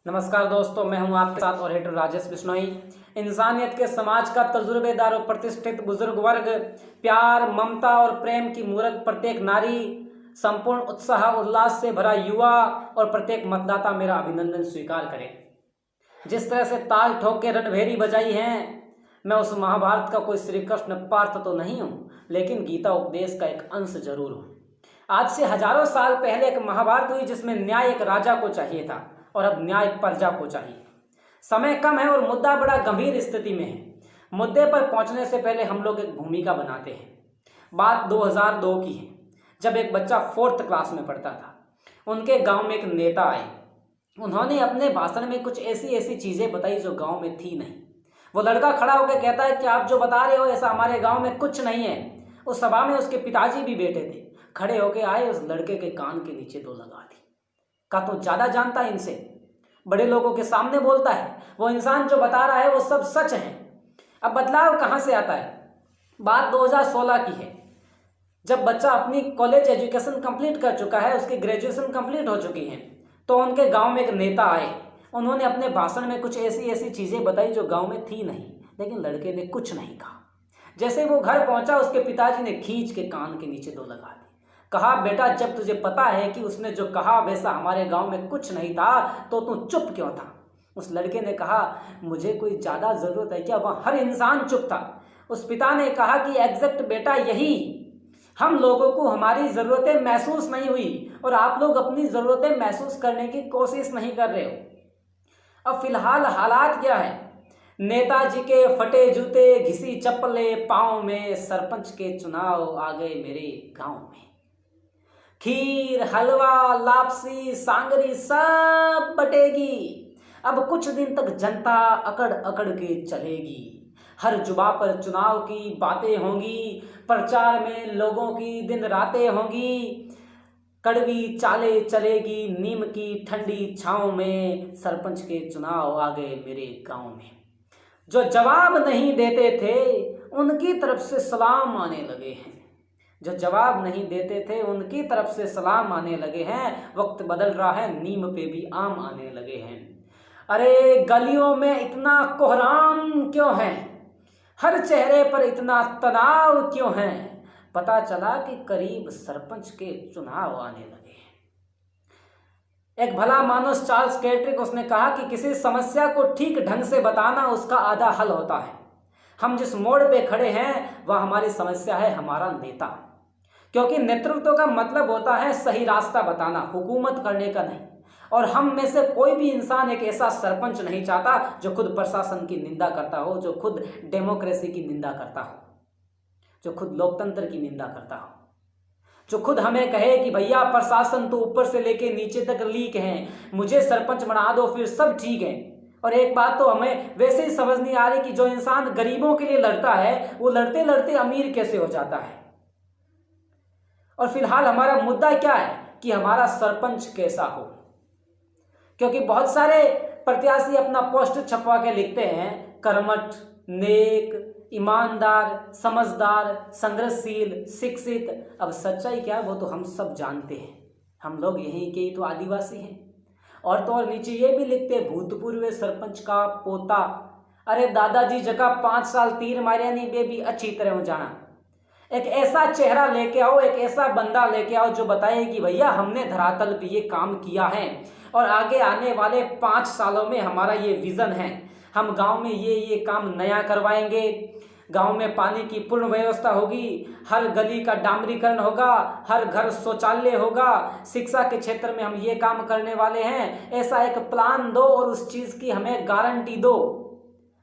नमस्कार दोस्तों, मैं हूं आपके साथ और हेटर राजेश बिश्नोई। इंसानियत के समाज का तजुर्बेदार और प्रतिष्ठित बुजुर्ग वर्ग, प्यार, ममता और प्रेम की मूरत प्रत्येक नारी, संपूर्ण उत्साह उल्लास से भरा युवा और प्रत्येक मतदाता मेरा अभिनंदन स्वीकार करें। जिस तरह से ताल ठोक के रणभेरी बजाई हैं, मैं उस महाभारत का कोई श्री कृष्ण पार्थ तो नहीं हूँ, लेकिन गीता उपदेश का एक अंश जरूर हूँ। आज से हजारों साल पहले एक महाभारत हुई जिसमें न्याय एक राजा को चाहिए था और अब न्याय प्रजा को चाहिए। समय कम है और मुद्दा बड़ा गंभीर स्थिति में है। मुद्दे पर पहुंचने से पहले हम लोग एक भूमिका बनाते हैं। बात 2002 की है, जब एक बच्चा 4th क्लास में पढ़ता था। उनके गांव में एक नेता आए। उन्होंने अपने भाषण में कुछ ऐसी ऐसी चीजें बताई जो गांव में थी नहीं। वो लड़का खड़ा होकर कहता है कि आप जो बता रहे हो ऐसा हमारे गांव में कुछ नहीं है। उस सभा में उसके पिताजी भी बैठे थे। खड़े होके आए, उस लड़के के कान के नीचे 2 लगा दी। का तो ज्यादा जानता है इनसे, बड़े लोगों के सामने बोलता है, वो इंसान जो बता रहा है वो सब सच है। अब बदलाव कहां से आता है? बात 2016 की है, जब बच्चा अपनी कॉलेज एजुकेशन कंप्लीट कर चुका है, उसकी ग्रेजुएशन कंप्लीट हो चुकी है, तो उनके गांव में एक नेता आए। उन्होंने अपने भाषण में कुछ ऐसी ऐसी चीजें बताई जो गांव में थी नहीं, लेकिन लड़के ने कुछ नहीं कहा। जैसे वो घर पहुंचा, उसके पिताजी ने खींच के कान के नीचे 2 लगा दी। कहा, बेटा जब तुझे पता है कि उसने जो कहा वैसा हमारे गांव में कुछ नहीं था, तो तू चुप क्यों था? उस लड़के ने कहा, मुझे कोई ज्यादा जरूरत है क्या? वह हर इंसान चुप था। उस पिता ने कहा कि एग्जैक्ट बेटा यही, हम लोगों को हमारी जरूरतें महसूस नहीं हुई और आप लोग अपनी जरूरतें महसूस करने की कोशिश नहीं कर रहे हो। अब फिलहाल हालात क्या है? नेताजी के फटे जूते, घिसी चप्पलें पांव में, सरपंच के चुनाव आ गए मेरे गांव में। खीर, हलवा, लापसी, सांगरी सब बटेगी। अब कुछ दिन तक जनता अकड़ अकड़ के चलेगी। हर जुबा पर चुनाव की बातें होंगी, प्रचार में लोगों की दिन रातें होंगी। कड़वी चाले चलेगी नीम की ठंडी छांव में, सरपंच के चुनाव आ गए मेरे गांव में। जो जवाब नहीं देते थे उनकी तरफ से सलाम आने लगे हैं। जो जवाब नहीं देते थे उनकी तरफ से सलाम आने लगे हैं। वक्त बदल रहा है, नीम पे भी आम आने लगे हैं। अरे गलियों में इतना कोहराम क्यों है? हर चेहरे पर इतना तनाव क्यों है? पता चला कि करीब सरपंच के चुनाव आने लगे हैं। एक भला मानुस चार्ल्स कैट्रिक, उसने कहा कि किसी समस्या को ठीक ढंग से बताना उसका आधा हल होता है। हम जिस मोड़ पे खड़े हैं वह हमारी समस्या है, हमारा नेता। क्योंकि नेतृत्व का मतलब होता है सही रास्ता बताना, हुकूमत करने का नहीं। और हम में से कोई भी इंसान एक ऐसा सरपंच नहीं चाहता जो खुद प्रशासन की निंदा करता हो, जो खुद डेमोक्रेसी की निंदा करता हो, जो खुद लोकतंत्र की निंदा करता हो, जो खुद हमें कहे कि भैया प्रशासन तो ऊपर से लेके नीचे तक लीक है, मुझे सरपंच बना दो फिर सब ठीक है। और एक बात तो हमें वैसे ही समझ नहीं आ रही कि जो इंसान गरीबों के लिए लड़ता है वो लड़ते लड़ते अमीर कैसे हो जाता है। और फिलहाल हमारा मुद्दा क्या है कि हमारा सरपंच कैसा हो। क्योंकि बहुत सारे प्रत्याशी अपना पोस्ट छपवा के लिखते हैं, कर्मठ, नेक, ईमानदार, समझदार, संघर्षशील, शिक्षित। अब सच्चाई क्या है वो तो हम सब जानते हैं। हम लोग यहीं के ही तो आदिवासी हैं। और तो और नीचे ये भी लिखते, भूतपूर्व सरपंच का पोता। अरे दादाजी जगह 5 साल तीर मारिया नहीं बेबी अच्छी तरह हो जाना। एक ऐसा चेहरा लेके आओ, एक ऐसा बंदा लेके आओ जो बताए कि भैया हमने धरातल पे ये काम किया है और आगे आने वाले 5 सालों में हमारा ये विजन है। हम गांव में ये काम नया करवाएंगे। गांव में पानी की पूर्ण व्यवस्था होगी, हर गली का डामरीकरण होगा, हर घर शौचालय होगा, शिक्षा के क्षेत्र में हम ये काम करने वाले हैं। ऐसा एक प्लान दो और उस चीज की हमें गारंटी दो।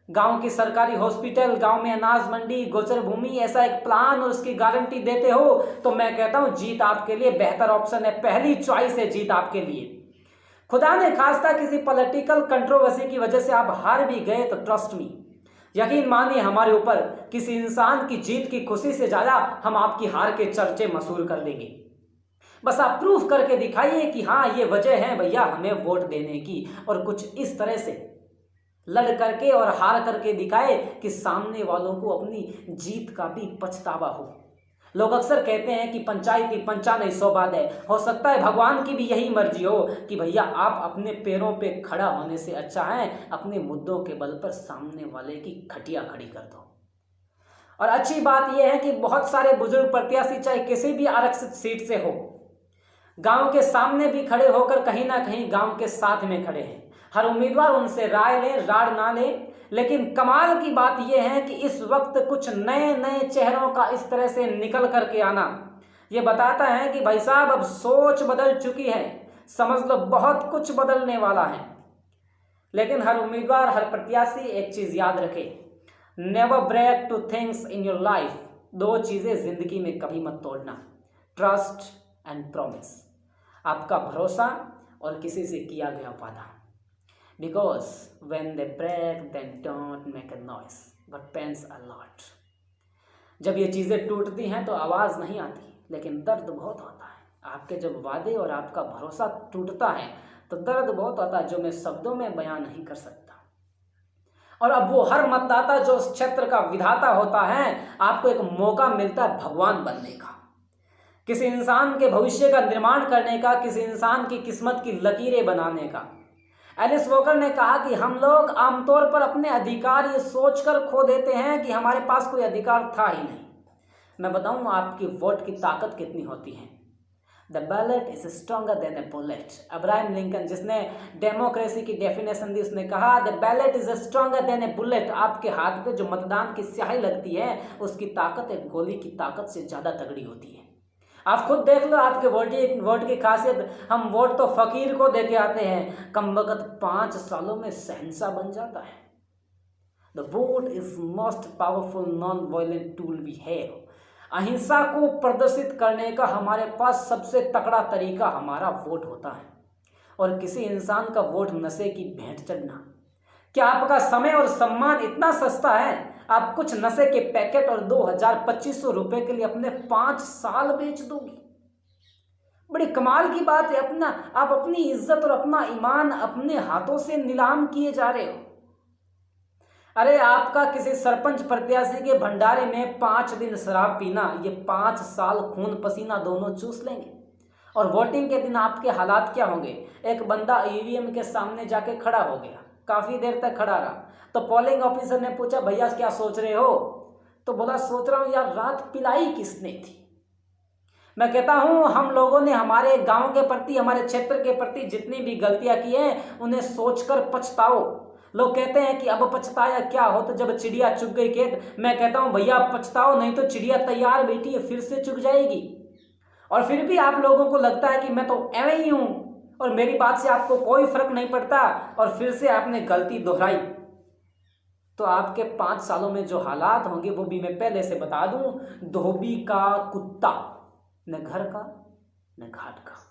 गांव की सरकारी हॉस्पिटल, गांव में अनाज मंडी, गोचर भूमि, ऐसा एक प्लान और उसकी गारंटी देते हो तो मैं कहता हूं जीत आपके लिए बेहतर ऑप्शन है, पहली चॉइस है जीत आपके लिए। खुदा ने खास्ता किसी पॉलिटिकल कंट्रोवर्सी की वजह से आप हार भी गए तो ट्रस्ट मी, यकीन मानिए हमारे ऊपर किसी इंसान की जीत की खुशी से ज्यादा हम आपकी हार के चर्चे मशहूर कर देंगे। बस आप प्रूफ करके दिखाइए कि हाँ ये वजह है भैया हमें वोट देने की, और कुछ इस तरह से लड़ करके और हार करके दिखाए कि सामने वालों को अपनी जीत का भी पछतावा हो। लोग अक्सर कहते हैं कि पंचायती पंचा नहीं सौ बात है। हो सकता है भगवान की भी यही मर्जी हो कि भैया आप अपने पैरों पे खड़ा होने से अच्छा है अपने मुद्दों के बल पर सामने वाले की खटिया खड़ी कर दो। और अच्छी बात यह है कि बहुत सारे बुजुर्ग प्रत्याशी चाहे किसी भी आरक्षित सीट से हो, गांव के सामने भी खड़े होकर कहीं ना कहीं गांव के साथ में खड़े हैं। हर उम्मीदवार उनसे राय ले, राड़ ना ले, लेकिन कमाल की बात यह है कि इस वक्त कुछ नए नए चेहरों का इस तरह से निकल करके आना ये बताता है कि भाई साहब अब सोच बदल चुकी है, समझ लो बहुत कुछ बदलने वाला है। लेकिन हर उम्मीदवार, हर प्रत्याशी एक चीज याद रखे, never break two things in your life. दो चीजें जिंदगी में कभी मत तोड़ना, ट्रस्ट एंड प्रॉमिस, आपका भरोसा और किसी से किया गया वादा। Because when they break, then don't make a noise, but pains a lot. जब ये चीज़ें टूटती हैं तो आवाज़ नहीं आती, लेकिन दर्द बहुत होता है। आपके जब वादे और आपका भरोसा टूटता है तो दर्द बहुत होता है जो मैं शब्दों में बयान नहीं कर सकता। और अब वो हर मतदाता जो उस क्षेत्र का विधाता होता है, आपको एक मौका मिलता है भगवान बनने का, किसी इंसान के भविष्य का निर्माण करने का, किसी इंसान की किस्मत की लकीरें बनाने का। एलिस वॉकर ने कहा कि हम लोग आमतौर पर अपने अधिकार ये सोचकर खो देते हैं कि हमारे पास कोई अधिकार था ही नहीं। मैं बताऊं आपकी वोट की ताकत कितनी होती है। The ballot is stronger than A bullet. Abraham Lincoln जिसने डेमोक्रेसी की डेफिनेशन दी, उसने कहा the ballot is stronger than A bullet. आपके हाथ पे जो मतदान की स्याही लगती है उसकी ताकत एक गोली की ताकत से ज़्यादा तगड़ी होती है। आप खुद देख लो आपके वोट की खासियत। हम वोट तो फकीर को दे के आते हैं, कमबख्त 5 सालों में शहंशाह बन जाता है। The vote is most powerful non violent tool we have. अहिंसा को प्रदर्शित करने का हमारे पास सबसे तगड़ा तरीका हमारा वोट होता है। और किसी इंसान का वोट नशे की भेंट चढ़ना। क्या आपका समय और सम्मान इतना सस्ता है आप कुछ नशे के पैकेट और 2000-2500 रुपए के लिए अपने 5 साल बेच दोगे? बड़ी कमाल की बात है। आप अपनी इज्जत और अपना ईमान अपने हाथों से नीलाम किए जा रहे हो। अरे आपका किसी सरपंच प्रत्याशी के भंडारे में 5 दिन शराब पीना, ये 5 साल खून पसीना दोनों चूस लेंगे। और वोटिंग के दिन आपके हालात क्या होंगे? एक बंदा ईवीएम के सामने जाके खड़ा हो गया, काफी देर तक खड़ा रहा, तो पोलिंग ऑफिसर ने पूछा भैया क्या सोच रहे हो? तो बोला सोच रहा हूं यार रात पिलाई किसने थी। मैं कहता हूं हम लोगों ने हमारे गांव के प्रति, हमारे क्षेत्र के प्रति जितनी भी गलतियां की हैं उन्हें सोचकर पछताओ। लोग कहते हैं कि अब पछताया क्या हो तो जब चिड़िया चुग गई खेत। मैं कहता हूं भैया पछताओ, नहीं तो चिड़िया तैयार बैठी है फिर से चुग जाएगी। और फिर भी आप लोगों को लगता है कि मैं तो एवं ही हूं और मेरी बात से आपको कोई फर्क नहीं पड़ता और फिर से आपने गलती दोहराई। तो आपके 5 सालों में जो हालात होंगे वो भी मैं पहले से बता दूं, धोबी का कुत्ता, न घर का न घाट का।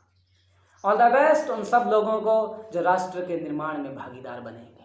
ऑल द बेस्ट उन सब लोगों को जो राष्ट्र के निर्माण में भागीदार बनेंगे।